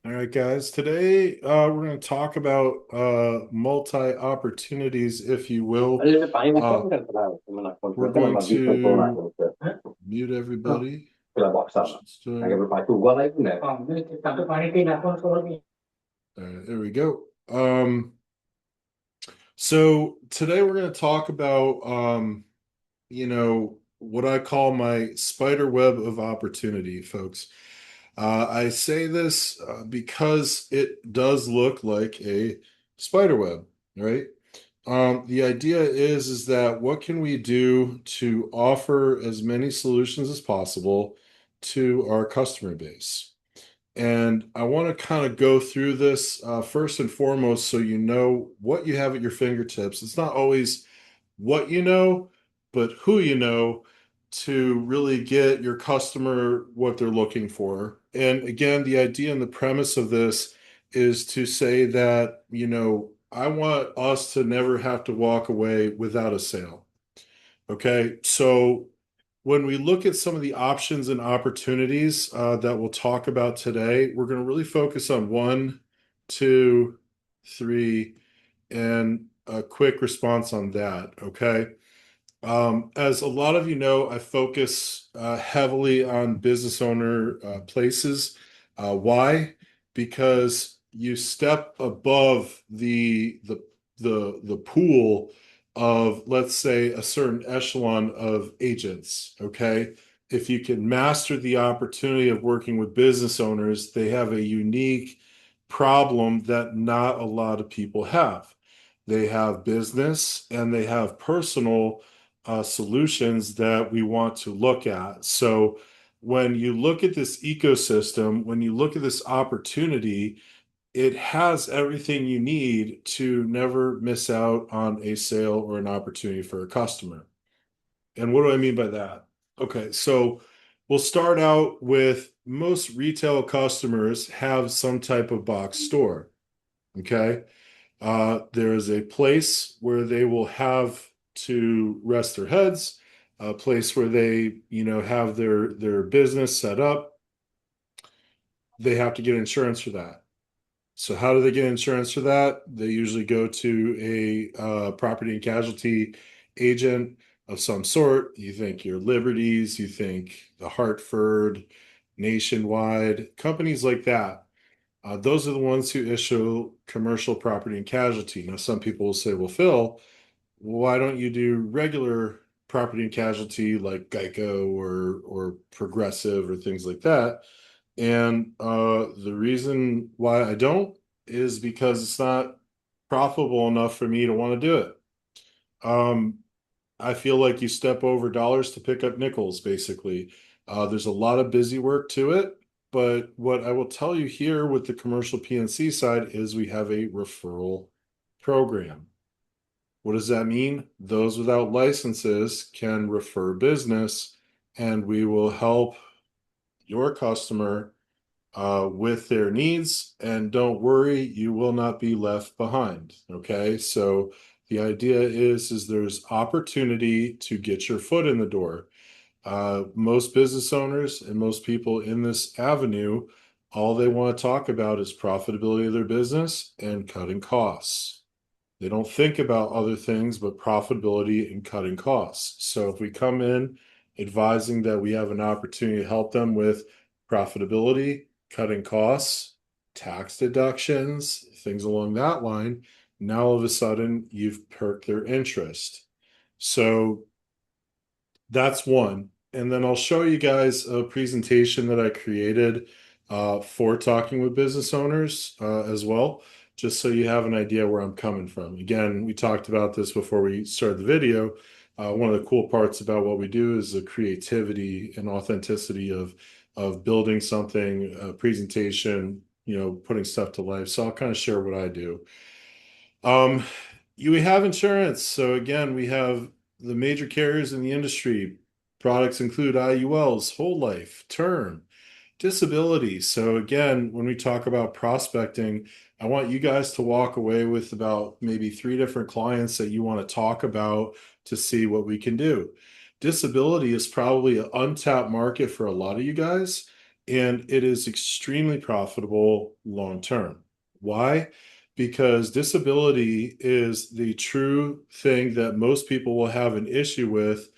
All right, guys. Today, we're going to talk about multi-opportunities, if you will. Allora, fai una Uh, cosa che me la we're consulta, going ma visto con to mute no, everybody. quella box anche per fare tu guarda il ne tanto fare che la console All right, there we go. So today we're going to talk about, what I call my spider web of opportunity, folks. I say this because it does look like a spider web, right? The idea is that what can we do to offer as many solutions as possible to our customer base? And I want to kind of go through this first and foremost so you know what you have at your fingertips. It's not always what you know, but who you know to really get your customer what they're looking for. And again, the idea and the premise of this is to say that, I want us to never have to walk away without a sale. Okay. So when we look at some of the options and opportunities that we'll talk about today, we're going to really focus on one, two, three, and a quick response on that. Okay. As a lot of you know, I focus heavily on business owner places. Why? Because you step above the pool of, let's say, a certain echelon of agents. Okay. If you can master the opportunity of working with business owners, they have a unique problem that not a lot of people have. They have business and they have personal solutions that we want to look at. So when you look at this ecosystem, when you look at this opportunity, it has everything you need to never miss out on a sale or an opportunity for a customer. And what do I mean by that? Okay, so we'll start out with most retail customers have some type of box store. Okay. There is a place where they will have to rest their heads, a place where they, have their business set up. They have to get insurance for that. So how do they get insurance for that? They usually go to a property and casualty agent of some sort. You think your Liberties, you think the Hartford, Nationwide, companies like that. Those are the ones who issue commercial property and casualty. Now, some people will say, well, Phil, why don't you do regular property and casualty like Geico or Progressive or things like that? And the reason why I don't is because it's not profitable enough for me to want to do it. Um, I feel like you step over dollars to pick up nickels, basically. There's a lot of busy work to it, but what I will tell you here with the commercial PNC side is we have a referral program. What does that mean? Those without licenses can refer business, and we will help your customer with their needs. And don't worry, you will not be left behind. Okay, so the idea is there's opportunity to get your foot in the door. Most business owners and most people in this avenue, all they want to talk about is profitability of their business and cutting costs. They don't think about other things but profitability and cutting costs. So if we come in advising that we have an opportunity to help them with profitability, cutting costs, tax deductions, things along that line, now all of a sudden you've perked their interest. So that's one. And then I'll show you guys a presentation that I created for talking with business owners as well, just so you have an idea where I'm coming from. Again, we talked about this before we started the video. One of the cool parts about what we do is the creativity and authenticity of building something, a presentation, putting stuff to life. So I'll kind of share what I do. Um, we have insurance. So again, we have the major carriers in the industry. Products include IULs, whole life, term, disability. So again, when we talk about prospecting, I want you guys to walk away with about maybe three different clients that you want to talk about to see what we can do. Disability is probably an untapped market for a lot of you guys. and it is extremely profitable long term. Why? Because disability is the true thing that most people will have an issue with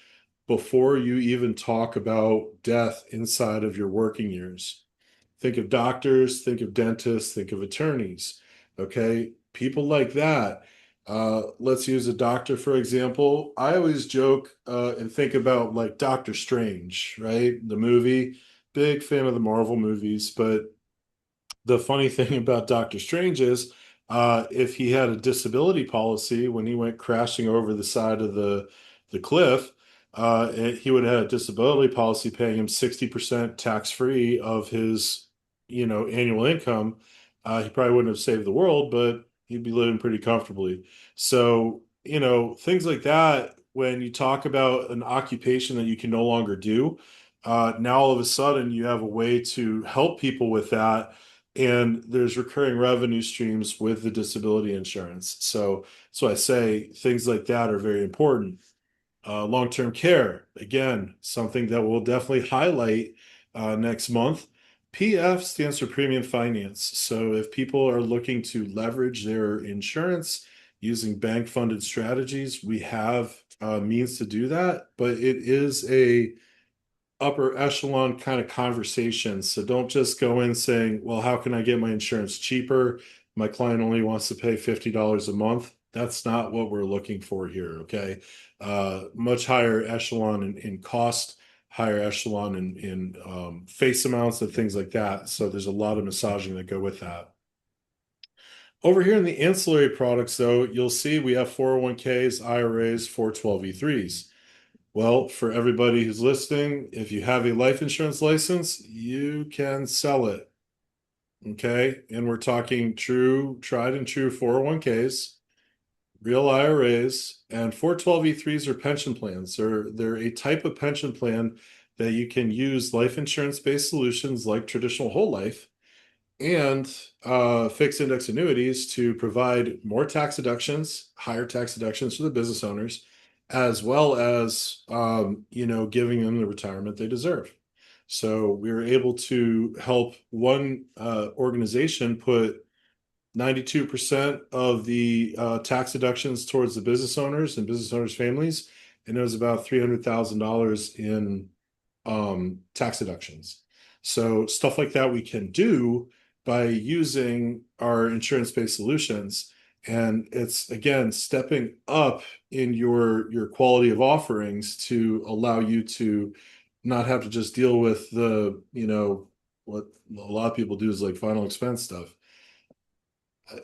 before you even talk about death inside of your working years. Think of doctors, think of dentists, think of attorneys. Okay. People like that. Let's use a doctor, for example. I always joke and think about like Doctor Strange, right? The movie. Big fan of the Marvel movies, but the funny thing about Doctor Strange is if he had a disability policy when he went crashing over the side of the cliff, he would have had a disability policy paying him 60% tax-free of his, annual income. He probably wouldn't have saved the world, but he'd be living pretty comfortably. So, things like that, when you talk about an occupation that you can no longer do, now all of a sudden you have a way to help people with that, and there's recurring revenue streams with the disability insurance. So I say things like that are very important. Long-term care, again, something that we'll definitely highlight next month. PF stands for premium finance. So if people are looking to leverage their insurance using bank-funded strategies, we have means to do that, but it is a upper echelon kind of conversation. So don't just go in saying, well, how can I get my insurance cheaper? My client only wants to pay $50 a month. That's not what we're looking for here. Okay. Much higher echelon in cost, higher echelon in face amounts and things like that. So there's a lot of massaging that go with that. Over here in the ancillary products, though, you'll see we have 401ks, IRAs, 412(b)(3)s. Well, for everybody who's listening, if you have a life insurance license, you can sell it. Okay. And we're talking true, tried and true 401ks, real IRAs, and 412(b)(3)s are pension plans. They're a type of pension plan that you can use life insurance-based solutions like traditional whole life and fixed index annuities to provide more tax deductions, higher tax deductions for the business owners, as well as giving them the retirement they deserve. So we were able to help one organization put 92% of the tax deductions towards the business owners and business owners' families, and it was about $300,000 in tax deductions. So stuff like that we can do by using our insurance-based solutions. And it's again stepping up in your quality of offerings to allow you to not have to just deal with what a lot of people do is like final expense stuff.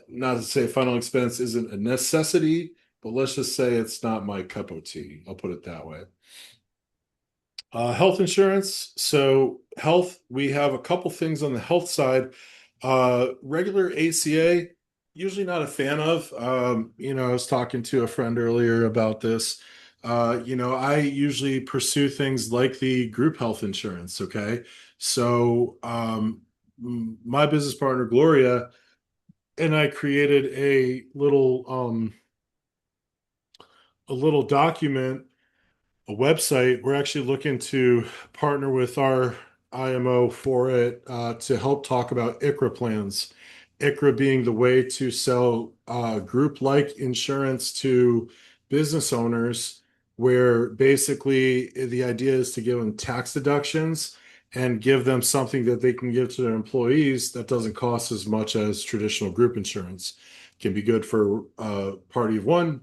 Not to say final expense isn't a necessity, but let's just say it's not my cup of tea. I'll put it that way. Health insurance. So health, we have a couple things on the health side. Regular ACA, usually not a fan of. I was talking to a friend earlier about this. I usually pursue things like the group health insurance. Okay. So my business partner, Gloria, and I created a little document, a website. We're actually looking to partner with our IMO for it to help talk about ICRA plans. ICRA being the way to sell group-like insurance to business owners, where basically the idea is to give them tax deductions and give them something that they can give to their employees that doesn't cost as much as traditional group insurance. Can be good for party of one,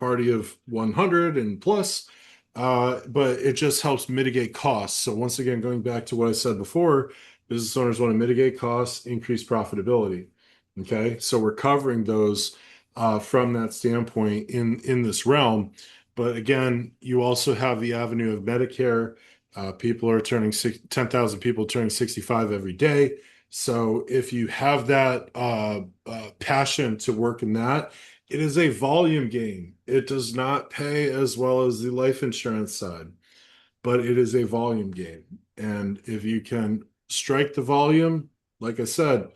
party of 100 and plus, but it just helps mitigate costs. So once again, going back to what I said before, business owners want to mitigate costs, increase profitability. Okay, so we're covering those from that standpoint in this realm. But again, you also have the avenue of Medicare. People are turning 10,000 people turning 65 every day. So if you have that passion to work in that, it is a volume game. It does not pay as well as the life insurance side, but it is a volume game. And if you can strike the volume, like I said,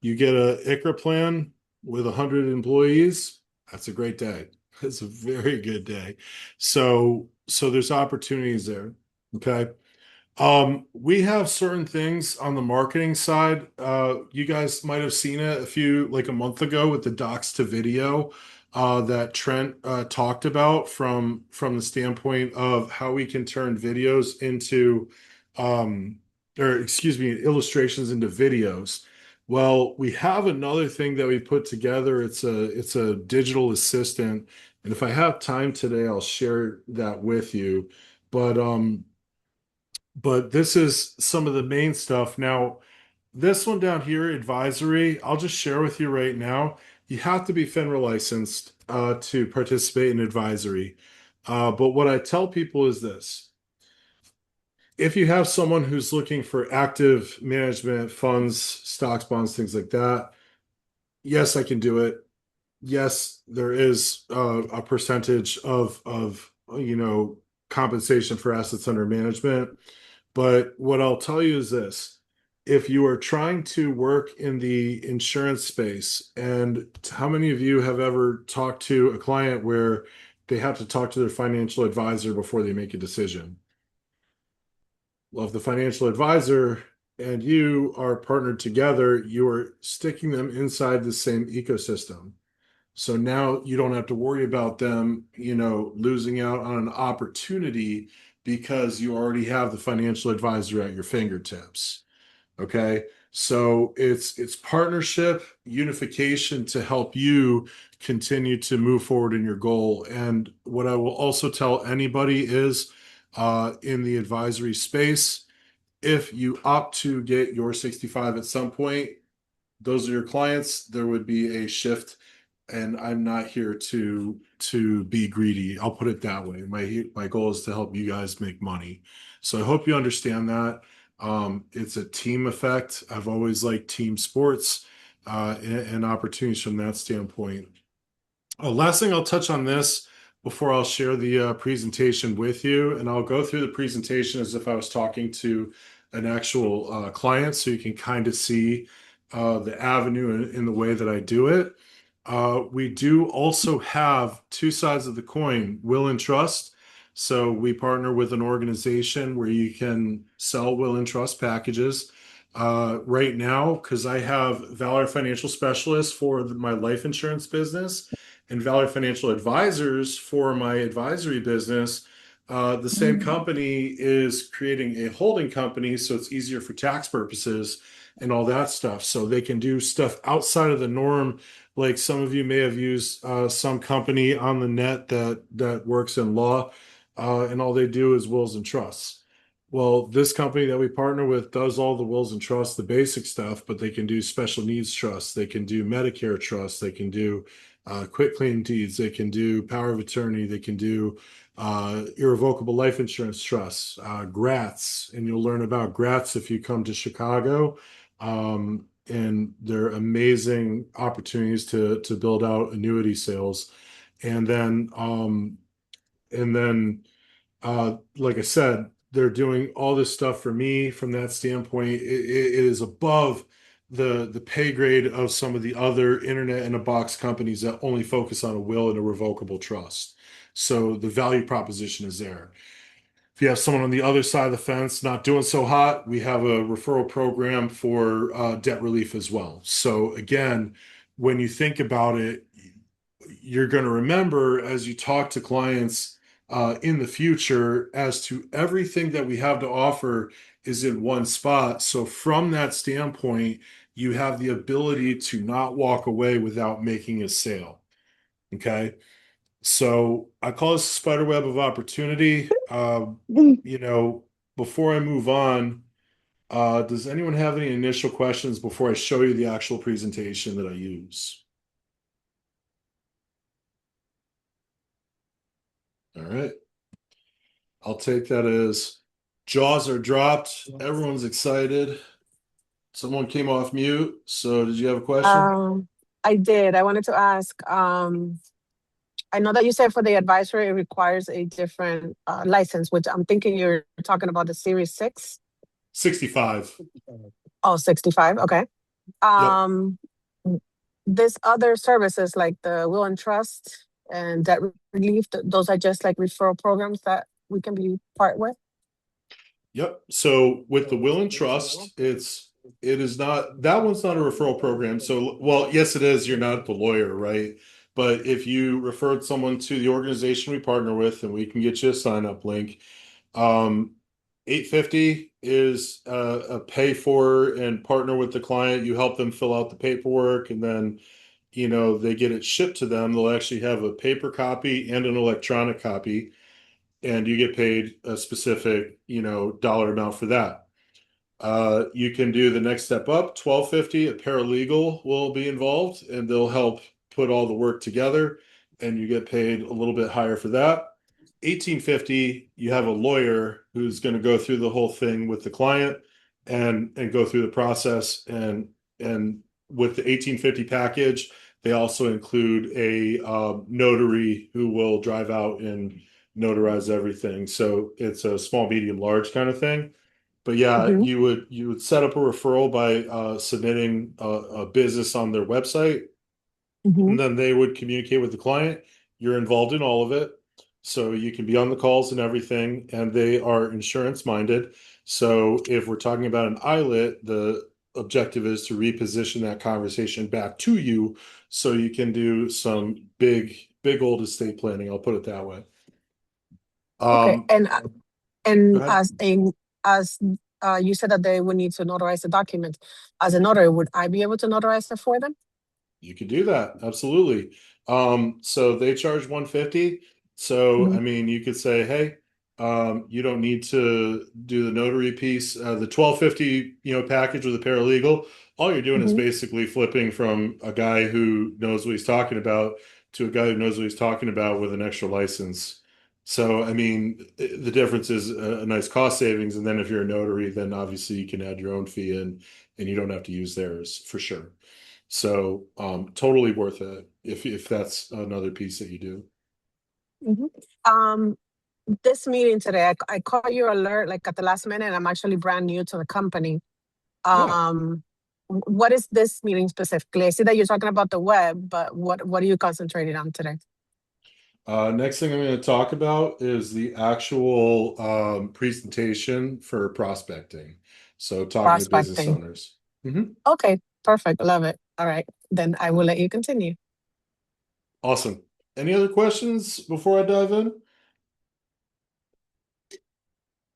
you get a ICRA plan with 100 employees, that's a great day. It's a very good day. So there's opportunities there. Okay. We have certain things on the marketing side. You guys might have seen it like a month ago with the docs to video that Trent talked about from the standpoint of how we can turn videos into, um, or excuse me, illustrations into videos. Well, we have another thing that we put together. It's a digital assistant, and if I have time today, I'll share that with you. But this is some of the main stuff. Now, this one down here, advisory, I'll just share with you right now. You have to be FINRA licensed to participate in advisory. But what I tell people is this. If you have someone who's looking for active management, funds, stocks, bonds, things like that, yes, I can do it. Yes, there is a percentage of compensation for assets under management. But what I'll tell you is this. If you are trying to work in the insurance space, and how many of you have ever talked to a client where they have to talk to their financial advisor before they make a decision? Well, if the financial advisor and you are partnered together, you are sticking them inside the same ecosystem. So now you don't have to worry about them, losing out on an opportunity because you already have the financial advisor at your fingertips. Okay. So it's partnership, unification to help you continue to move forward in your goal. And what I will also tell anybody is in the advisory space, if you opt to get your 65 at some point, those are your clients. There would be a shift, and I'm not here to be greedy. I'll put it that way. My goal is to help you guys make money. So I hope you understand that. It's a team effect. I've always liked team sports and opportunities from that standpoint. Last thing I'll touch on this before I'll share the presentation with you, and I'll go through the presentation as if I was talking to an actual client so you can kind of see the avenue in the way that I do it. We do also have two sides of the coin, will and trust. So we partner with an organization where you can sell will and trust packages. Right now, because I have Valor Financial Specialists for my life insurance business and Valor Financial Advisors for my advisory business, the same company is creating a holding company, so it's easier for tax purposes and all that stuff. So they can do stuff outside of the norm. Like some of you may have used some company on the net that works in law, and all they do is wills and trusts. Well, this company that we partner with does all the wills and trusts, the basic stuff, but they can do special needs trusts, they can do Medicare trusts, they can do quitclaim deeds, they can do power of attorney, they can do irrevocable life insurance trusts, GRATs, and you'll learn about GRATs if you come to Chicago. And they're amazing opportunities to build out annuity sales. And then like I said, they're doing all this stuff for me from that standpoint. It is above the pay grade of some of the other internet in a box companies that only focus on a will and a revocable trust. So the value proposition is there. If you have someone on the other side of the fence not doing so hot, we have a referral program for debt relief as well. So again, when you think about it, you're going to remember as you talk to clients in the future as to everything that we have to offer is in one spot. So from that standpoint, you have the ability to not walk away without making a sale. Okay. So I call this a spider web of opportunity. You know, before I move on, does anyone have any initial questions before I show you the actual presentation that I use? All right. I'll take that as jaws are dropped. Everyone's excited. Someone came off mute. So did you have a question? Um, I did. I wanted to ask, I know that you said for the advisory, it requires a different license, which I'm thinking you're talking about the Series 6. 65. Oh, 65. Okay. Yep. Um, this other services like the will and trust and debt relief, those are just like referral programs that we can be part with? Yep. So with the will and trust, it is not, that one's not a referral program. So, well, yes, it is. You're not the lawyer, right? But if you referred someone to the organization we partner with, and we can get you a sign up link, 850 is a pay for and partner with the client. You help them fill out the paperwork, and then they get it shipped to them. They'll actually have a paper copy and an electronic copy, and you get paid a specific, dollar amount for that. You can do the next step up, 1250. A paralegal will be involved, and they'll help put all the work together, and you get paid a little bit higher for that. 1850, you have a lawyer who's going to go through the whole thing with the client and go through the process. And with the 1850 package, they also include a notary who will drive out and notarize everything. So it's a small, medium, large kind of thing. But yeah, Mm-hmm. you would set up a referral by submitting a business on their website, Mm-hmm. and then they would communicate with the client. You're involved in all of it, so you can be on the calls and everything, and they are insurance minded. So if we're talking about an ILET, the objective is to reposition that conversation back to you so you can do some big old estate planning. I'll put it that way. Okay. Um, Go And ahead. as you said that they would need to notarize the document. As a notary, would I be able to notarize it for them? You could do that. Absolutely. So they charge 150. So, Mm-hmm. I mean, you could say, hey, you don't need to do the notary piece. The 1250, package with a paralegal, all you're doing is Mm-hmm. basically flipping from a guy who knows what he's talking about to a guy who knows what he's talking about with an extra license. So, I mean, the difference is a nice cost savings. And then if you're a notary, then obviously you can add your own fee in, and you don't have to use theirs for sure. So totally worth it if that's another piece that you do. Mm-hmm. This meeting today, I caught your alert like at the last minute. I'm actually brand new to the company. Yeah. What is this meeting specifically? I see that you're talking about the web, but what are you concentrating on today? Next thing I'm going to talk about is the actual presentation for prospecting. So talking to business Prospecting. owners. Mhm. Okay, perfect. Love it. All right, then I will let you continue. Awesome. Any other questions before I dive in?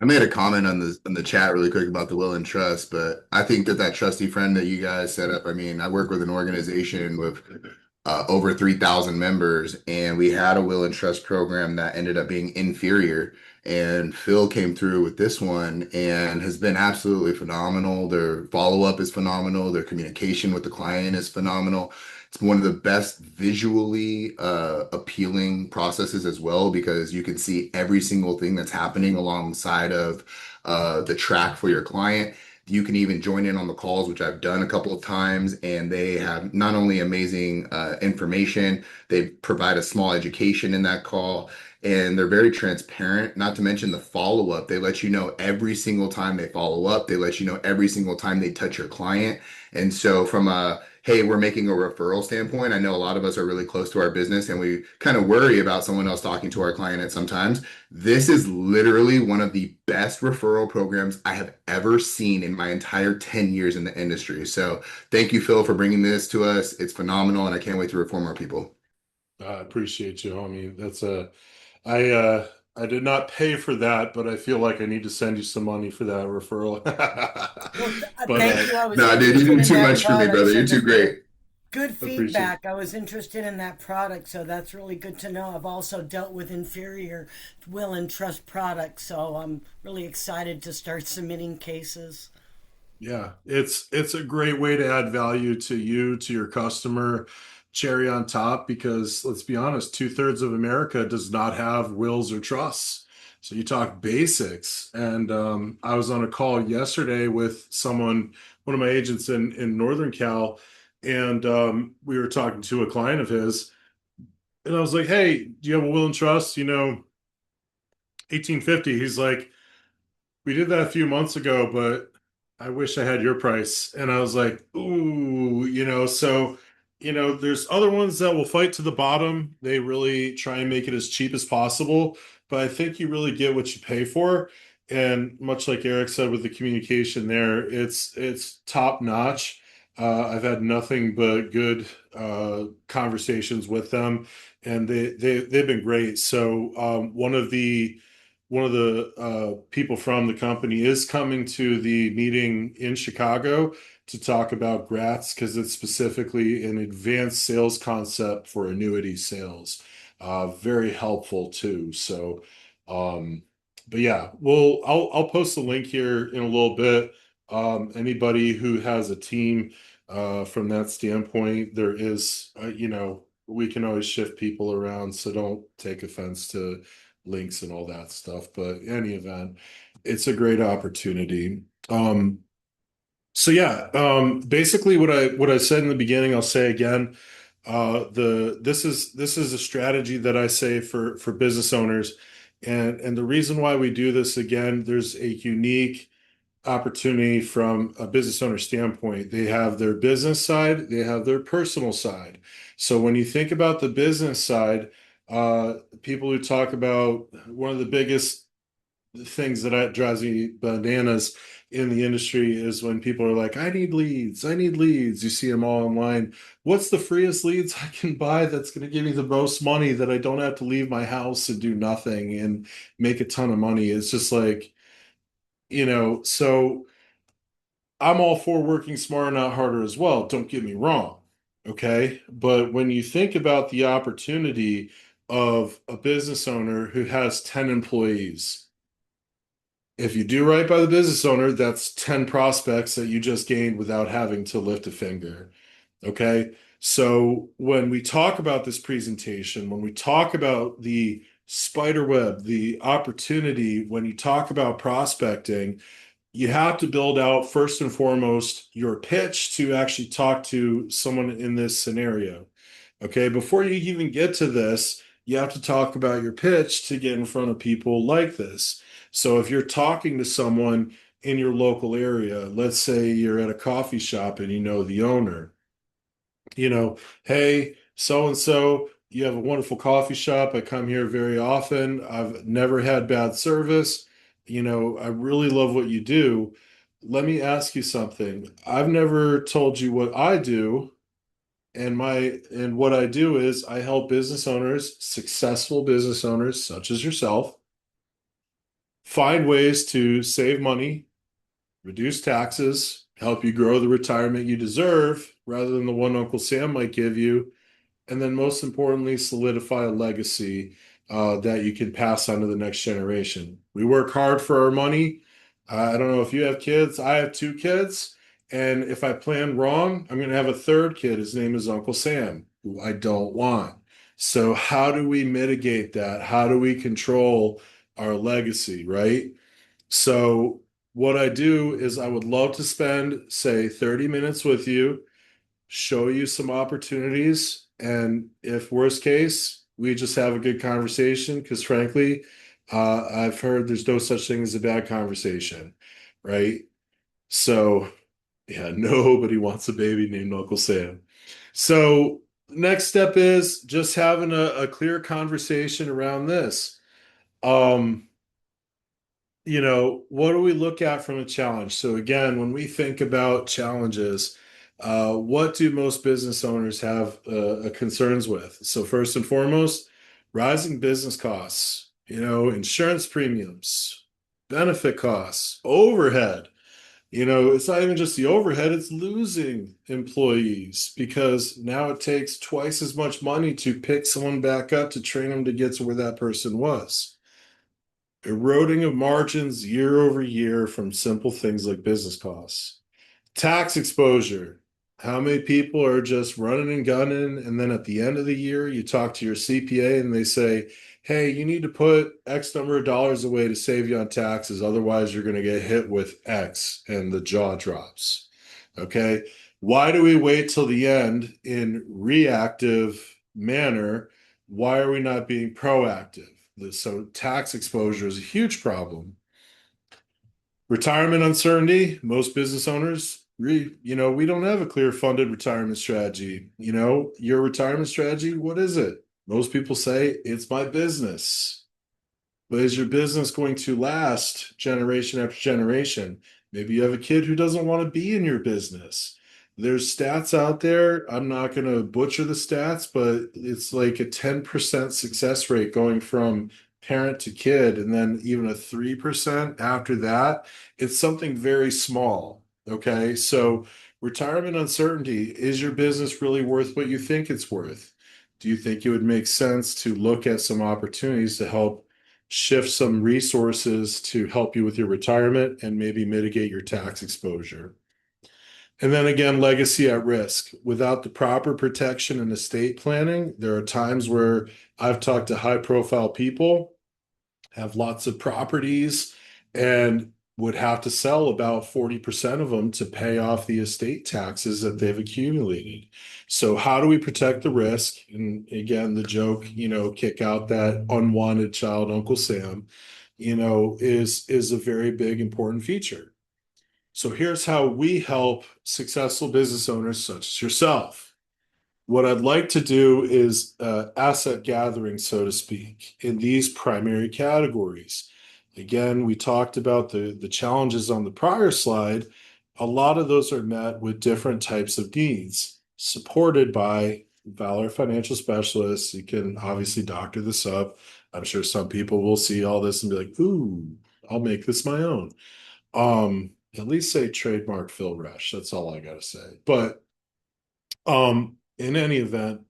I made a comment on the chat really quick about the will and trust, but I think that trusty friend that you guys set up. I mean, I work with an organization with over 3,000 members, and we had a will and trust program that ended up being inferior. And Phil came through with this one and has been absolutely phenomenal. Their follow-up is phenomenal. Their communication with the client is phenomenal. It's one of the best visually appealing processes as well, because you can see every single thing that's happening alongside of the track for your client. You can even join in on the calls, which I've done a couple of times, and they have not only amazing information, they provide a small education in that call, and they're very transparent. Not to mention the follow-up. They let you know every single time they follow up. They let you know every single time they touch your client. And so from a, hey, we're making a referral standpoint, I know a lot of us are really close to our business and we kind of worry about someone else talking to our client at sometimes. This is literally one of the best referral programs I have ever seen in my entire 10 years in the industry. So thank you, Phil, for bringing this to us. It's phenomenal, and I can't wait to refer more people. I appreciate you, homie. I did not pay for that, but I feel like I need to send you some money for that referral. Well, But thank you. I was No, dude, you interested did in too that much for me, product, brother. You're so too great. good appreciate feedback. I was interested in that product, so that's really good to know. I've also dealt with inferior will and trust products, so I'm really excited to start submitting cases. Yeah, it's a great way to add value to you, to your customer. Cherry on top, because let's be honest, two-thirds of America does not have wills or trusts. So you talk basics. And I was on a call yesterday with someone, one of my agents in Northern Cal, and we were talking to a client of his, and I was like, "Hey, do you have a will and trust? 1850." He's like, we did that a few months ago, but I wish I had your price. And I was like, ooh, so, there's other ones that will fight to the bottom. They really try and make it as cheap as possible, but I think you really get what you pay for. And much like Eric said with the communication there, it's top notch. I've had nothing but good conversations with them, and they've been great. So one of the people from the company is coming to the meeting in Chicago to talk about GRATs because it's specifically an advanced sales concept for annuity sales. Very helpful too. So. But yeah, I'll post the link here in a little bit. Anybody who has a team from that standpoint, there is we can always shift people around, so don't take offense to links and all that stuff. But in any event, it's a great opportunity. So yeah, basically what I said in the beginning, I'll say again. This is a strategy that I say for business owners, and the reason why we do this again, there's a unique opportunity from a business owner standpoint. They have their business side, they have their personal side. So when you think about the business side, people who talk about one of the biggest things that drives me bananas in the industry is when people are like, I need leads, I need leads. You see them all online. What's the freest leads I can buy that's going to give me the most money that I don't have to leave my house and do nothing and make a ton of money? It's just like, so I'm all for working smarter, not harder as well. Don't get me wrong. Okay. But when you think about the opportunity of a business owner who has 10 employees, if you do right by the business owner, that's 10 prospects that you just gained without having to lift a finger. Okay. So when we talk about this presentation, when we talk about the spider web, the opportunity, when you talk about prospecting, you have to build out first and foremost your pitch to actually talk to someone in this scenario. Okay. Before you even get to this, you have to talk about your pitch to get in front of people like this. So if you're talking to someone in your local area, let's say you're at a coffee shop and you know the owner, hey, so and so, you have a wonderful coffee shop. I come here very often. I've never had bad service. I really love what you do. Let me ask you something. I've never told you what I do. And what I do is I help business owners, successful business owners such as yourself, find ways to save money, reduce taxes, help you grow the retirement you deserve rather than the one Uncle Sam might give you, and then most importantly, solidify a legacy that you can pass on to the next generation. We work hard for our money. I don't know if you have kids. I have 2 kids. And if I plan wrong, I'm going to have a third kid. His name is Uncle Sam, who I don't want. So how do we mitigate that? How do we control our legacy, right? So what I do is I would love to spend, say, 30 minutes with you, show you some opportunities, and if worst case, we just have a good conversation because frankly, I've heard there's no such thing as a bad conversation, right? So yeah, nobody wants a baby named Uncle Sam. So next step is just having a clear conversation around this. Um, what do we look at from a challenge? So again, when we think about challenges, what do most business owners have concerns with? So first and foremost, rising business costs, insurance premiums, benefit costs, overhead. It's not even just the overhead, it's losing employees because now it takes twice as much money to pick someone back up to train them to get to where that person was. Eroding of margins year over year from simple things like business costs. Tax exposure. How many people are just running and gunning, and then at the end of the year, you talk to your CPA and they say, hey, you need to put X number of dollars away to save you on taxes. Otherwise, you're going to get hit with X, and the jaw drops. Okay. Why do we wait till the end in reactive manner? Why are we not being proactive? So tax exposure is a huge problem. Retirement uncertainty. Most business owners, we don't have a clear funded retirement strategy. Your retirement strategy, what is it? Most people say it's my business. But is your business going to last generation after generation? Maybe you have a kid who doesn't want to be in your business. There's stats out there. I'm not going to butcher the stats, but it's like a 10% success rate going from parent to kid, and then even a 3% after that. It's something very small. Okay. So, retirement uncertainty, is your business really worth what you think it's worth? Do you think it would make sense to look at some opportunities to help shift some resources to help you with your retirement and maybe mitigate your tax exposure? And then again, legacy at risk. Without the proper protection and estate planning, there are times where I've talked to high profile people, have lots of properties, and would have to sell about 40% of them to pay off the estate taxes that they've accumulated. So, how do we protect the risk? And again, the joke, kick out that unwanted child, Uncle Sam, is a very big, important feature. So, here's how we help successful business owners such as yourself. What I'd like to do is asset gathering, so to speak, in these primary categories. Again, we talked about the challenges on the prior slide. A lot of those are met with different types of needs, supported by Valor financial specialists. You can obviously doctor this up. I'm sure some people will see all this and be like, ooh, I'll make this my own. At least say trademark Phil Resch. That's all I gotta say. But in any event,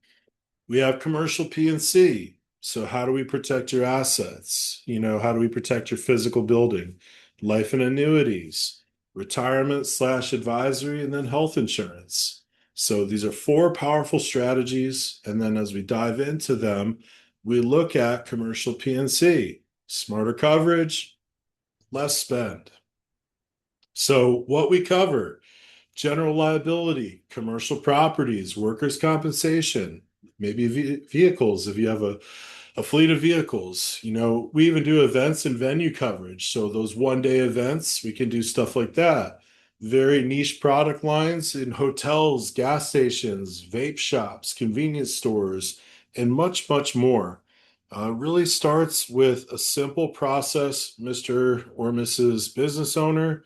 we have commercial P&C. So how do we protect your assets? How do we protect your physical building? Life and annuities, retirement/advisory, and then health insurance. So these are four powerful strategies. And then as we dive into them, we look at commercial P&C, smarter coverage, less spend. So what we cover: general liability, commercial properties, workers' compensation, maybe vehicles if you have a fleet of vehicles. We even do events and venue coverage. So those one-day events, we can do stuff like that. Very niche product lines in hotels, gas stations, vape shops, convenience stores, and much, much more. Really starts with a simple process, Mr. or Mrs. Business Owner.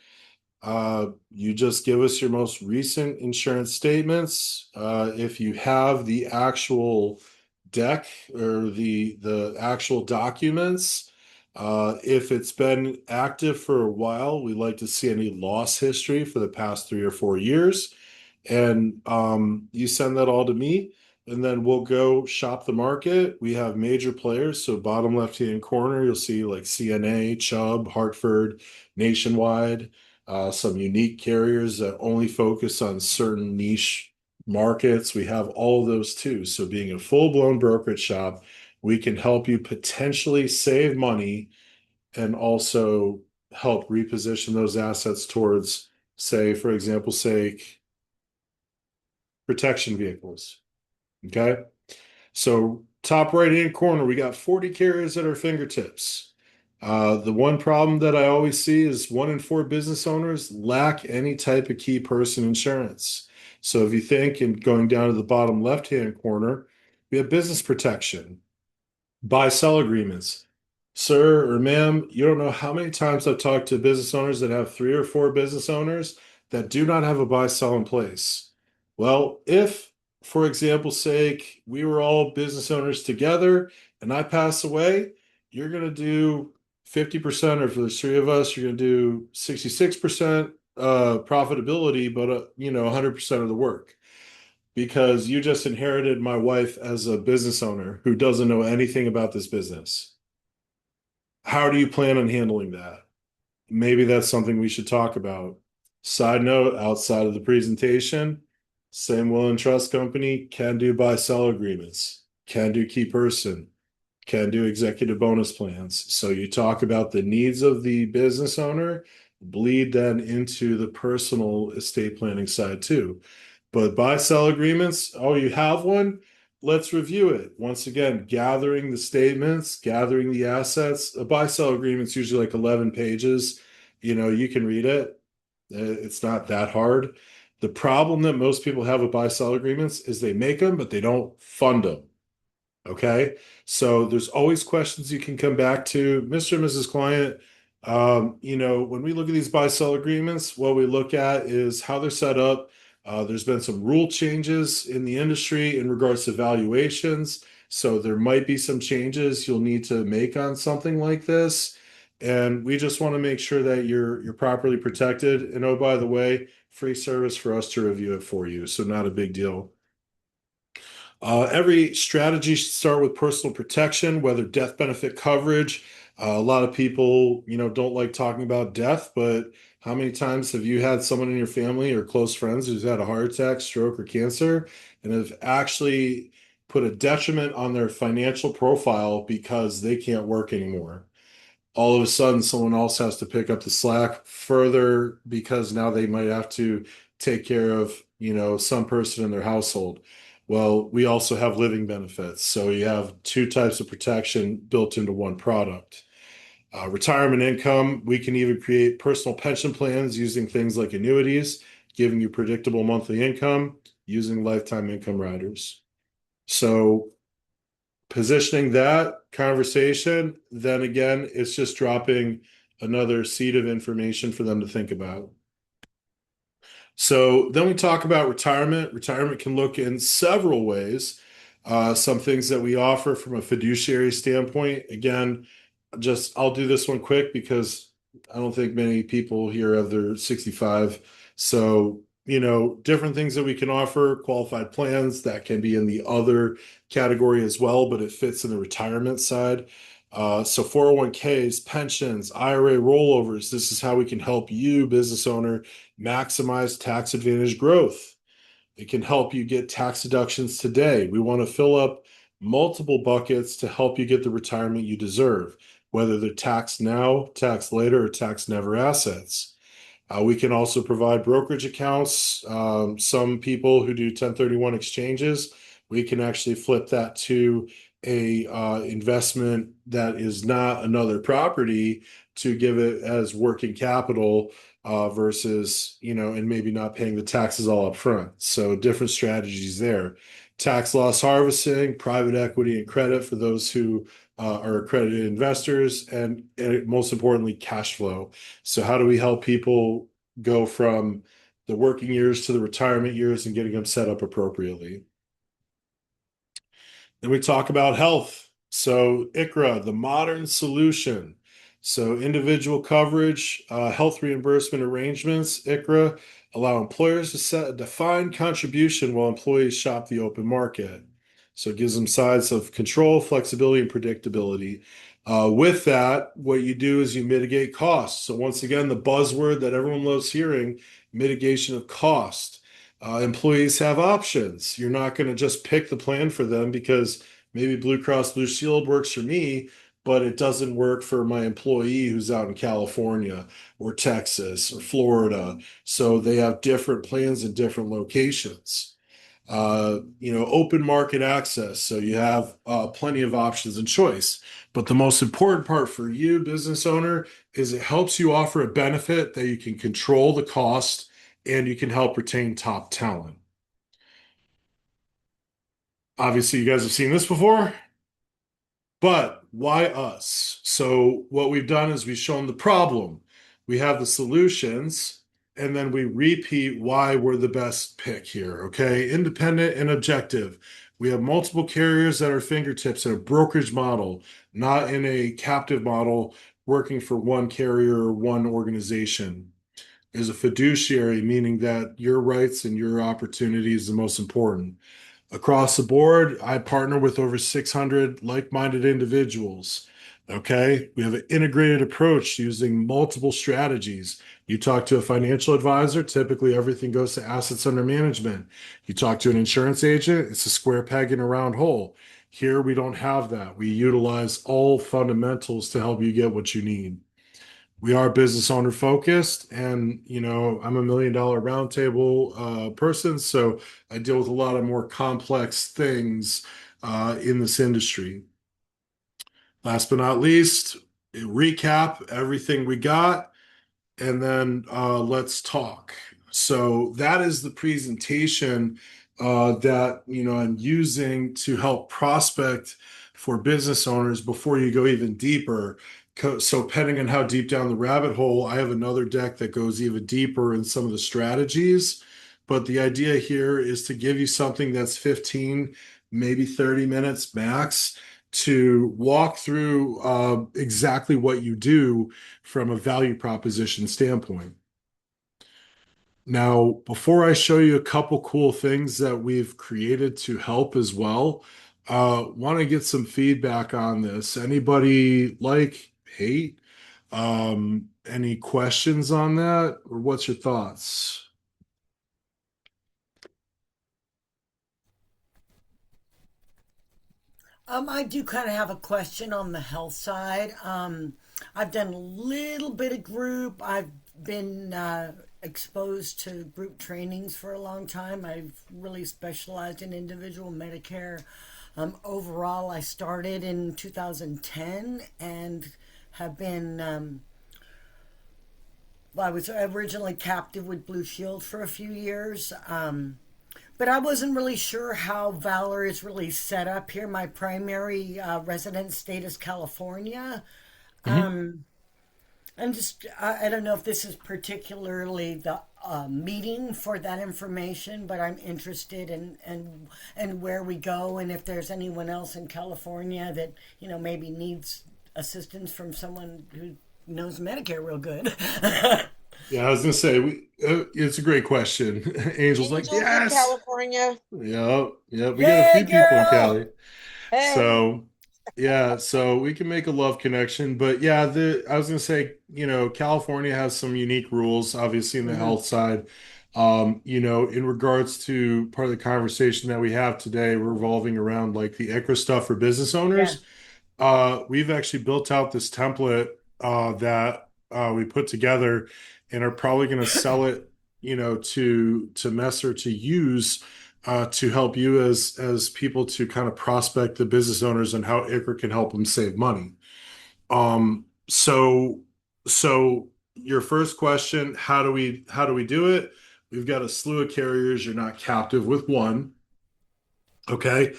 You just give us your most recent insurance statements. If you have the actual deck or the actual documents, if it's been active for a while, we like to see any loss history for the past 3 or 4 years. And you send that all to me, and then we'll go shop the market. We have major players. So bottom left-hand corner, you'll see like CNA, Chubb, Hartford, Nationwide. Some unique carriers that only focus on certain niche markets. We have all of those too. So being a full-blown brokerage shop, we can help you potentially save money and also help reposition those assets towards, say, for example's sake, protection vehicles. Okay. So top right-hand corner, we got 40 carriers at our fingertips. The one problem that I always see is 1 in 4 business owners lack any type of key person insurance. So if you think, and going down to the bottom left-hand corner, we have business protection, buy-sell agreements. Sir or ma'am, you don't know how many times I've talked to business owners that have 3 or 4 business owners that do not have a buy-sell in place. Well, if, for example's sake, we were all business owners together and I pass away, you're going to do 50%, or for the 3 of us, you're going to do 66% profitability, but 100% of the work, because you just inherited my wife as a business owner who doesn't know anything about this business. How do you plan on handling that? Maybe that's something we should talk about. Side note, outside of the presentation, same will and trust company can do buy-sell agreements, can do key person, can do executive bonus plans. So you talk about the needs of the business owner, bleed then into the personal estate planning side too. But buy-sell agreements, oh, you have one? Let's review it. Once again, gathering the statements, gathering the assets. A buy-sell agreement's usually like 11 pages. You can read it. It's not that hard. The problem that most people have with buy-sell agreements is they make them, but they don't fund them. Okay. So there's always questions you can come back to. Mr. and Mrs. Client, when we look at these buy-sell agreements, what we look at is how they're set up. There's been some rule changes in the industry in regards to valuations. So there might be some changes you'll need to make on something like this. And we just want to make sure that you're properly protected. And oh, by the way, free service for us to review it for you. So not a big deal. Every strategy should start with personal protection, whether death benefit coverage. A lot of people, don't like talking about death, but how many times have you had someone in your family or close friends who's had a heart attack, stroke, or cancer and have actually put a detriment on their financial profile because they can't work anymore? All of a sudden someone else has to pick up the slack further because now they might have to take care of, some person in their household. Well, we also have living benefits. So you have two types of protection built into one product. Retirement income, we can even create personal pension plans using things like annuities, giving you predictable monthly income using lifetime income riders. So positioning that conversation, then again, it's just dropping another seed of information for them to think about. So then we talk about retirement. Retirement can look in several ways. Some things that we offer from a fiduciary standpoint. Again, I'll do this one quick because I don't think many people here have their 65. So, different things that we can offer, qualified plans that can be in the other category as well, but it fits in the retirement side. So 401ks, pensions, IRA rollovers, this is how we can help you, business owner, maximize tax advantage growth. It can help you get tax deductions today. We want to fill up multiple buckets to help you get the retirement you deserve, whether they're taxed now, taxed later, or taxed never assets. We can also provide brokerage accounts. Some people who do 1031 exchanges, we can actually flip that to a investment that is not another property to give it as working capital versus, and maybe not paying the taxes all up front. So different strategies there. Tax loss harvesting, private equity and credit for those who are accredited investors, and most importantly, cash flow. So how do we help people go from the working years to the retirement years and getting them set up appropriately? Then we talk about health. So ICHRA, the modern solution. So individual coverage, health reimbursement arrangements, ICHRA, allow employers to set a defined contribution while employees shop the open market. So it gives them sides of control, flexibility, and predictability. With that, what you do is you mitigate costs. So once again, the buzzword that everyone loves hearing, mitigation of cost. Employees have options. You're not going to just pick the plan for them because maybe Blue Cross Blue Shield works for me, but it doesn't work for my employee who's out in California or Texas or Florida. So they have different plans in different locations. Open market access. So you have plenty of options and choice. But the most important part for you, business owner, is it helps you offer a benefit that you can control the cost and you can help retain top talent. Obviously, you guys have seen this before, but why us? So what we've done is we've shown the problem, we have the solutions, and then we repeat why we're the best pick here, okay? Independent and objective. We have multiple carriers at our fingertips in a brokerage model, not in a captive model working for one carrier or one organization. Is a fiduciary, meaning that your rights and your opportunity is the most important. Across the board, I partner with over 600 like-minded individuals. Okay, we have an integrated approach using multiple strategies. You talk to a financial advisor, typically everything goes to assets under management. You talk to an insurance agent, it's a square peg in a round hole. Here, we don't have that. We utilize all fundamentals to help you get what you need. We are business owner focused, and I'm a $1 million roundtable person, so I deal with a lot of more complex things in this industry. Last but not least, recap everything we got, and then let's talk. So that is the presentation that I'm using to help prospect for business owners before you go even deeper. So depending on how deep down the rabbit hole, I have another deck that goes even deeper in some of the strategies. But the idea here is to give you something that's 15, maybe 30 minutes max to walk through exactly what you do from a value proposition standpoint. Now, before I show you a couple cool things that we've created to help as well, want to get some feedback on this. Anybody like, hate? Any questions on that, or what's your thoughts? I do kind of have a question on the health side. I've done a little bit of group. I've been exposed to group trainings for a long time. I've really specialized in individual Medicare. Overall, I started in 2010 and have been. I was originally captive with Blue Shield for a few years. But I wasn't really sure how Valor is really set up here. My primary residence state is California. Mhm. I don't know if this is particularly the meeting for that information, but I'm interested in where we go and if there's anyone else in California that, maybe needs assistance from someone who knows Medicare real good. Yeah, I was gonna say it's a great question. Angel's like, Angels in yes. California. Yeah, yeah, we got a Yay, few people in girl! Cali. Hey. So, yeah, so we can make a love connection. But yeah, I was gonna say, California has some unique rules, obviously in the Hmm. health side. In regards to part of the conversation that we have today, revolving around like the ICRA stuff for business Yeah. owners. We've actually built out this template that we put together and are probably going to sell it, to Messer to use to help you as people to kind of prospect the business owners and how ICRA can help them save money. So your first question, how do we do it? We've got a slew of carriers. You're not captive with one. Okay.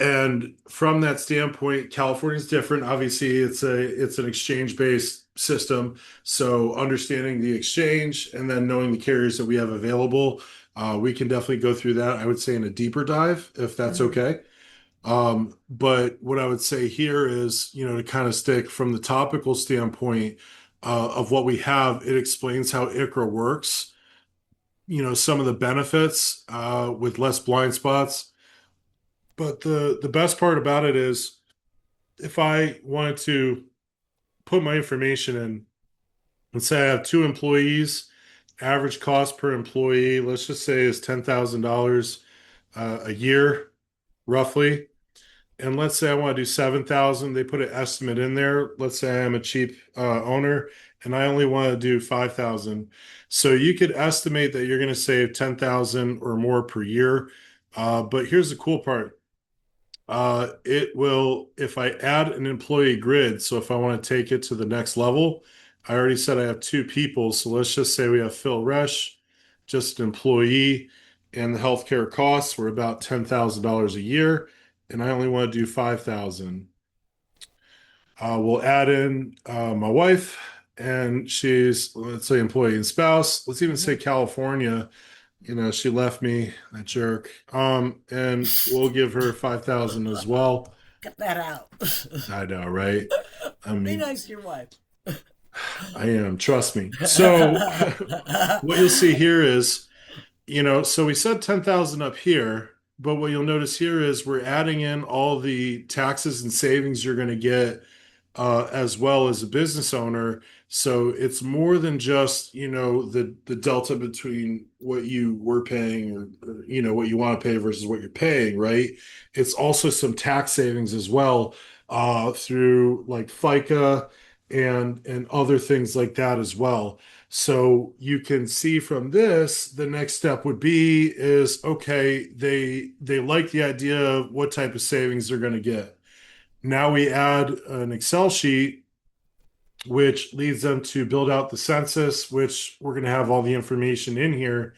And from that standpoint, California is different. Obviously, it's an exchange-based system. So understanding the exchange and then knowing the carriers that we have available, we can definitely go through that, I would say, in a deeper dive, if that's Hmm. okay. But what I would say here is, to kind of stick from the topical standpoint of what we have, it explains how ICRA works, some of the benefits with less blind spots. But the best part about it is if I wanted to put my information in, let's say I have two employees, average cost per employee, let's just say is $10,000 a year, roughly. And let's say I want to do 7,000, they put an estimate in there. Let's say I'm a cheap owner and I only want to do 5,000. So you could estimate that you're going to save 10,000 or more per year. But here's the cool part. It will, if I add an employee grid, so if I want to take it to the next level, I already said I have two people. So let's just say we have Phil Resch, just an employee, and the healthcare costs were about $10,000 a year, and I only want to do 5,000. We'll add in my wife, and she's, let's say, employee and spouse. Let's even say Hmm. California. She left me, that jerk. And we'll give her 5,000 as well. Cut that out. I know, right? I Be mean, nice to your wife. I am, trust me. So what you'll see here is, so we said 10,000 up here, but what you'll notice here is we're adding in all the taxes and savings you're going to get as well as a business owner. So it's more than just, the delta between what you were paying or what you want to pay versus what you're paying, right? It's also some tax savings as well through like FICA and other things like that as well. So you can see from this, the next step would be is okay, they like the idea of what type of savings they're going to get. Now we add an Excel sheet, which leads them to build out the census, which we're going to have all the information in here.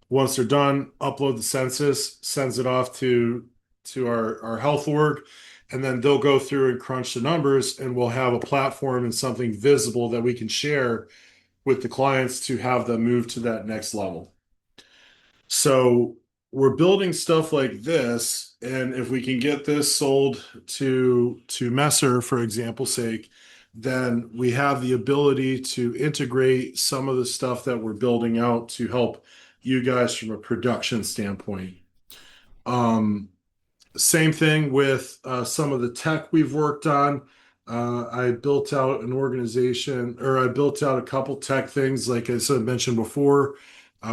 Once they're done, upload the census, sends it off to our health org, and then they'll go through and crunch the numbers, and we'll have a platform and something visible that we can share with the clients to have them move to that next level. So we're building stuff like this, and if we can get this sold to Messer, for example's sake, then we have the ability to integrate some of the stuff that we're building out to help you guys from a production standpoint. Um, Same thing with some of the tech we've worked on. I built out an organization, or I built out a couple tech things, like I said, mentioned before.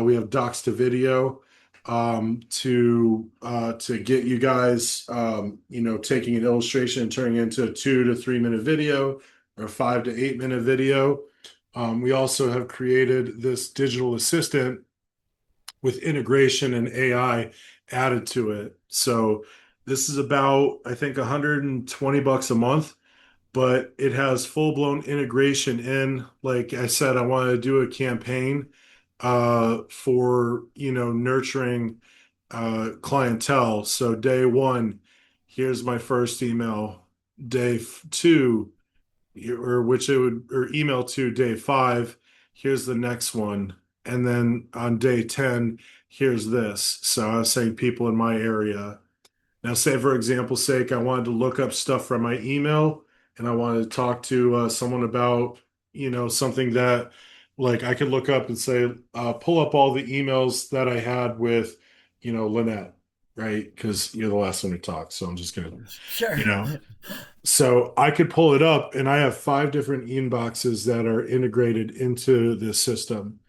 We have docs to video to get you guys, taking an illustration and turning it into a 2 to 3 minute video or 5 to 8 minute video. We also have created this digital assistant with integration and AI added to it. So this is about, I think, $120 a month, but it has full-blown integration in. Like I said, I want to do a campaign for, nurturing clientele. So day one, here's my first email. Day two, or email to day five, here's the next one. And then on day 10, here's this. So I was saying people in my area. Now, say for example's sake, I wanted to look up stuff from my email and I wanted to talk to someone about, something that, like, I could look up and say, pull up all the emails that I had with, Lynette, right? Because you're the last one to talk. So I'm just going to, Sure. so I could pull it up, and I have 5 different inboxes that are integrated into this system.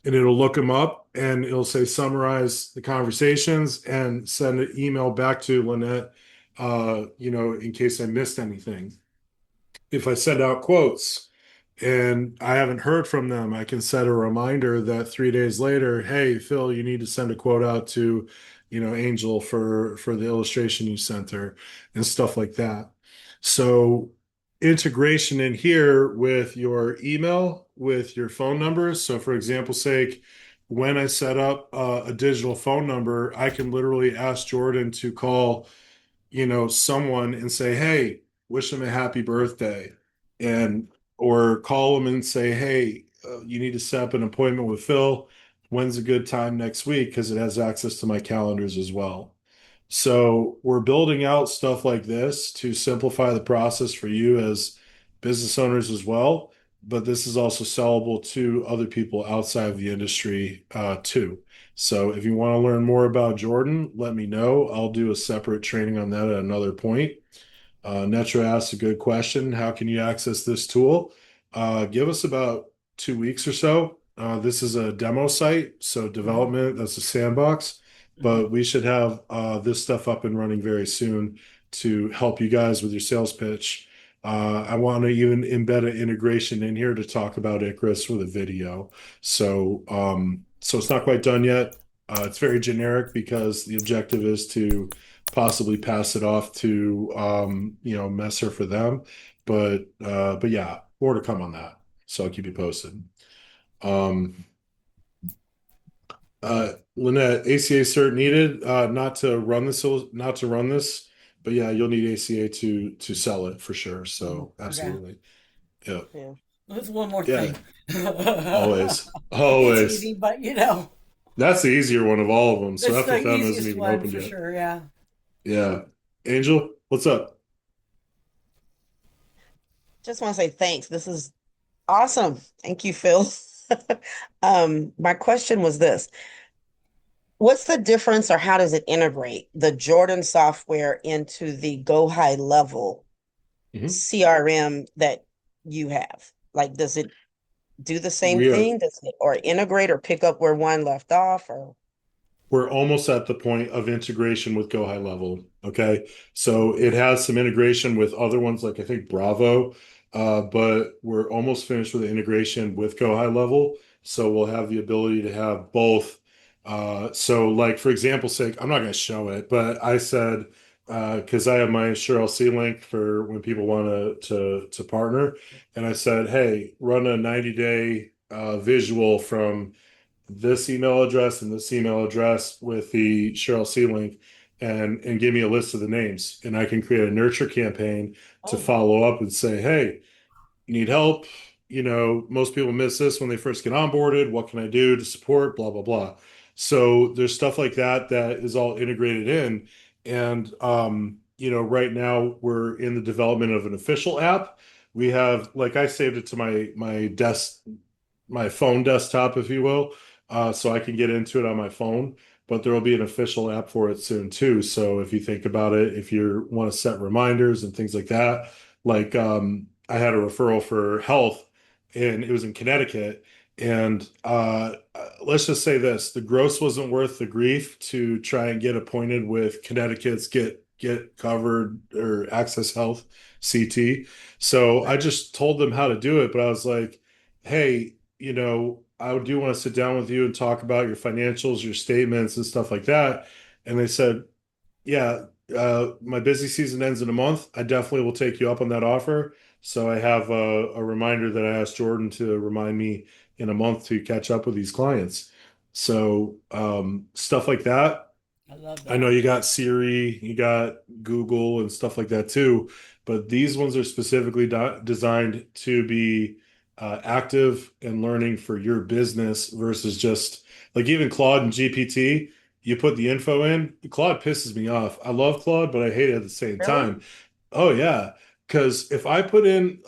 And it'll look them up and it'll say summarize the conversations and send an email back to Lynette, in case I missed anything. If I send out quotes and I haven't heard from them, I can set a reminder that 3 days later, hey, Phil, you need to send a quote out to, Angel for the illustration you sent her and stuff like that. So integration in here with your email, with your phone numbers. So for example's sake, when I set up a digital phone number, I can literally ask Jordan to call, someone and say, hey, wish them a happy birthday. And or call them and say, hey, you need to set up an appointment with Phil. When's a good time next week? Because it has access to my calendars as well. So we're building out stuff like this to simplify the process for you as business owners as well. But this is also sellable to other people outside of the industry too. So if you want to learn more about Jordan, let me know. I'll do a separate training on that at another point. Netra asked a good question. How can you access this tool? Give us about 2 weeks or so. This is a demo site, so development, that's a sandbox, but we should have this stuff up and running very soon to help you guys with your sales pitch. I want to even embed an integration in here to talk about Icarus with a video. So it's not quite done yet. It's very generic because the objective is to possibly pass it off to Messer for them. But yeah, more to come on that. So I'll keep you posted. Lynette, ACA cert needed, not to run this, but yeah, you'll need ACA to sell it for sure. So absolutely. Yeah. Yeah. There's one more Yeah. thing. Always. It's Always. easy, but That's the easier one of all of them. So it's the FFM hasn't easiest even one opened for yet. sure. Yeah. Yeah. Angel, what's up? Just want to say thanks. This is awesome. Thank you, Phil. My question was this. What's the difference, or how does it integrate the Jordan software into the Go High Level Mhm. CRM that you have? Like, does it do the same We are thing? Does it or integrate or pick up where one left off? Or we're almost at the point of integration with Go High Level. Okay. So it has some integration with other ones, like I think Bravo, but we're almost finished with the integration with Go High Level. So we'll have the ability to have both. So like, for example's sake, I'm not going to show it, but I said, because I have my SureLC link for when people want to partner. And I said, hey, run a 90-day visual from this email address and this email address with the Cheryl C link and give me a list of the names. And I can create a nurture campaign to Oh, follow up and say, hey, you need help. You know, most people miss this when they first get onboarded. What can I do to support? Blah, blah, blah. So there's stuff like that that is all integrated in. And, you know, right now we're in the development of an official app. We have, like, I saved it to my phone desktop, if you will, so I can get into it on my phone. But there will be an official app for it soon too. So if you think about it, if you want to set reminders and things like that, like I had a referral for health, and it was in Connecticut. And let's just say this: the gross wasn't worth the grief to try and get appointed with Connecticut's get covered or Access Health CT. So I just told them how to do it, but I was like, hey, you know, I do want to sit down with you and talk about your financials, your statements, and stuff like that. And they said, yeah, my busy season ends in a month. I definitely will take you up on that offer. So I have a reminder that I asked Jordan to remind me in a month to catch up with these clients. So stuff like that. I love I know that. you got Siri, you got Google and stuff like that too, but these ones are specifically designed to be active and learning for your business versus just like even Claude and GPT. You put the info in, Claude pisses me off. I love Claude, but I hate it at the same really? time. Oh yeah, because if I put in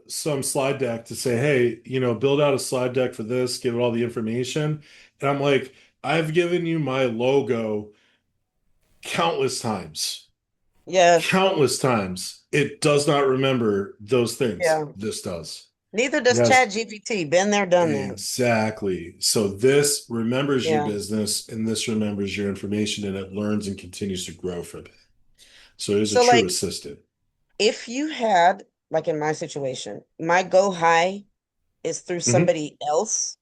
some slide deck to say, hey, you know, build out a slide deck for this, give it all the information, and I'm like, I've given you my logo countless times. Yes. Countless times. It does not remember those things. Yeah. This does. Neither It does has Chat GPT. Been there, done that. exactly. So this remembers your Yeah. business and this remembers your information and it learns and continues to grow from it. So it is a So, true like, assistant. if you had, like in my situation, my go high is through Mhm. somebody else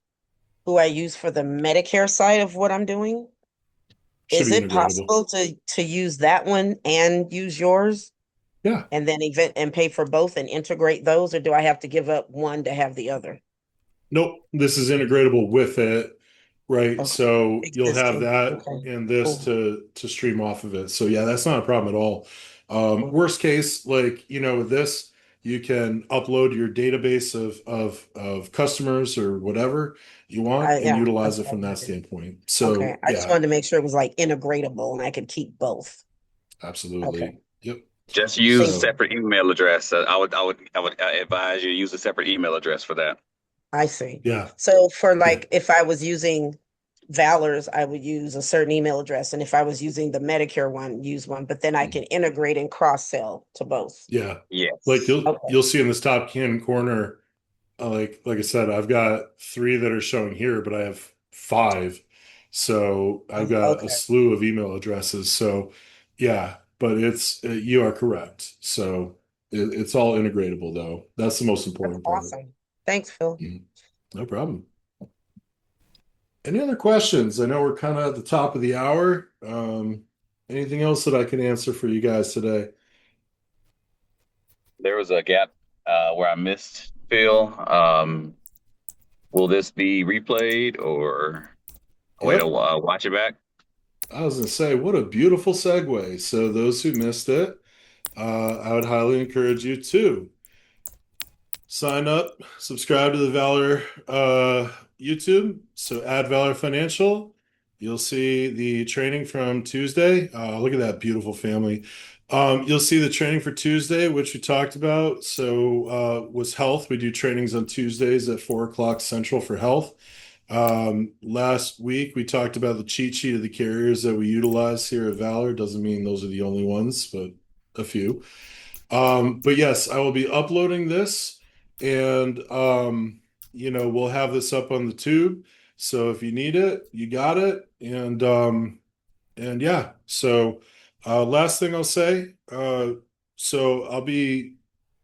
who I use for the Medicare side of what I'm doing. Should Is be it integratable. possible to use that one and use yours Yeah. and then event and pay for both and integrate those, or do I have to give up one to have the other? Nope. This is integratable with it. Right. Okay. So you'll have Existing. that Okay. and this Cool. to stream off of it. So yeah, that's not a problem at all. Cool. Worst case, like, you know, with this, you can upload your database of customers or whatever you want and Yeah, utilize that's it what I from that wanted. standpoint. Okay. So I just yeah, wanted to make sure it was like integratable and I could keep both. Okay. absolutely. Yep. Just use a Thank So you. separate email address. I would advise you to use a separate email address for that. I see. yeah, So for yeah, like if I was using Valor's, I would use a certain email address. And if I was using the Medicare one, use one, but then I can integrate and cross sell to both. yeah. Like Yes. Okay. you'll see in this top can corner. Like I said, I've got three that are showing here, but I have five. So I've got a Okay. slew of email addresses. So yeah, but it's you are correct. So it's all integratable though. That's the most That's important part. awesome. Thanks, Phil. Mhm. No problem. Any other questions? I know we're kind of at the top of the hour. Anything else that I can answer for you guys today? There was a gap where I missed Phil. Will this be replayed or a way to Yep. watch it back? I was gonna say, what a beautiful segue. So those who missed it, I would highly encourage you to sign up, subscribe to the Valor YouTube. So add Valor Financial. You'll see the training from Tuesday. Look at that beautiful family. You'll see the training for Tuesday, which we talked about. So was health. We do trainings on Tuesdays at 4 o'clock Central for health. Last week we talked about the cheat sheet of the carriers that we utilize here at Valor. Doesn't mean those are the only ones, but a few. But yes, I will be uploading this and you know, we'll have this up on the tube. So if you need it, you got it. And yeah, so last thing I'll say, so I'll be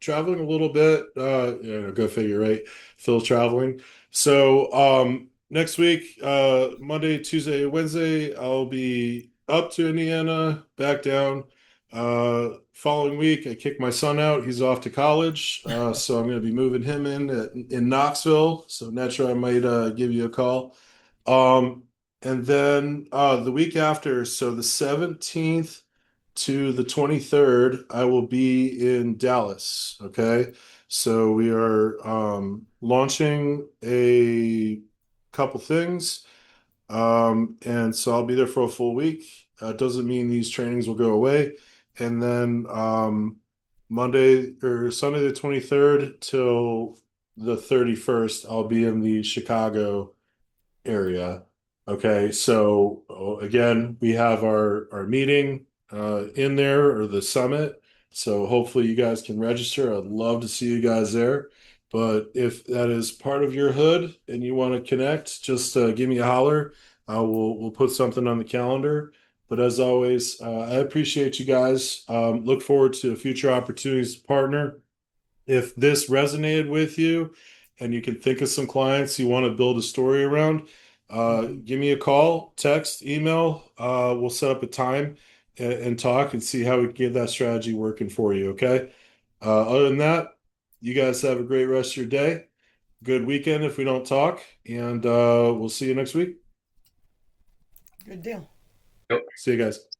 traveling a little bit, yeah, go figure, right? Phil traveling. So next week, Monday, Tuesday, Wednesday, I'll be up to Indiana, back down. Following week, I kick my son out. He's off to college. So I'm going to be moving him in Knoxville. So naturally, I might give you a call. And then the week after, so the 17th to the 23rd, I will be in Dallas. Okay. So we are launching a couple things. And so I'll be there for a full week. Doesn't mean these trainings will go away. And then Monday or Sunday the 23rd till the 31st, I'll be in the Chicago area. Okay, so again, we have our meeting in there, or the summit. So hopefully you guys can register. I'd love to see you guys there. But if that is part of your hood and you want to connect, just give me a holler. We'll put something on the calendar. But as always, I appreciate you guys. Look forward to future opportunities to partner. If this resonated with you and you can think of some clients you want to build a story around, give me a call, text, email. We'll set up a time and talk and see how we can get that strategy working for you. Okay. Other than that, you guys have a great rest of your day. Good weekend if we don't talk, and we'll see you next week. Good deal. See you guys.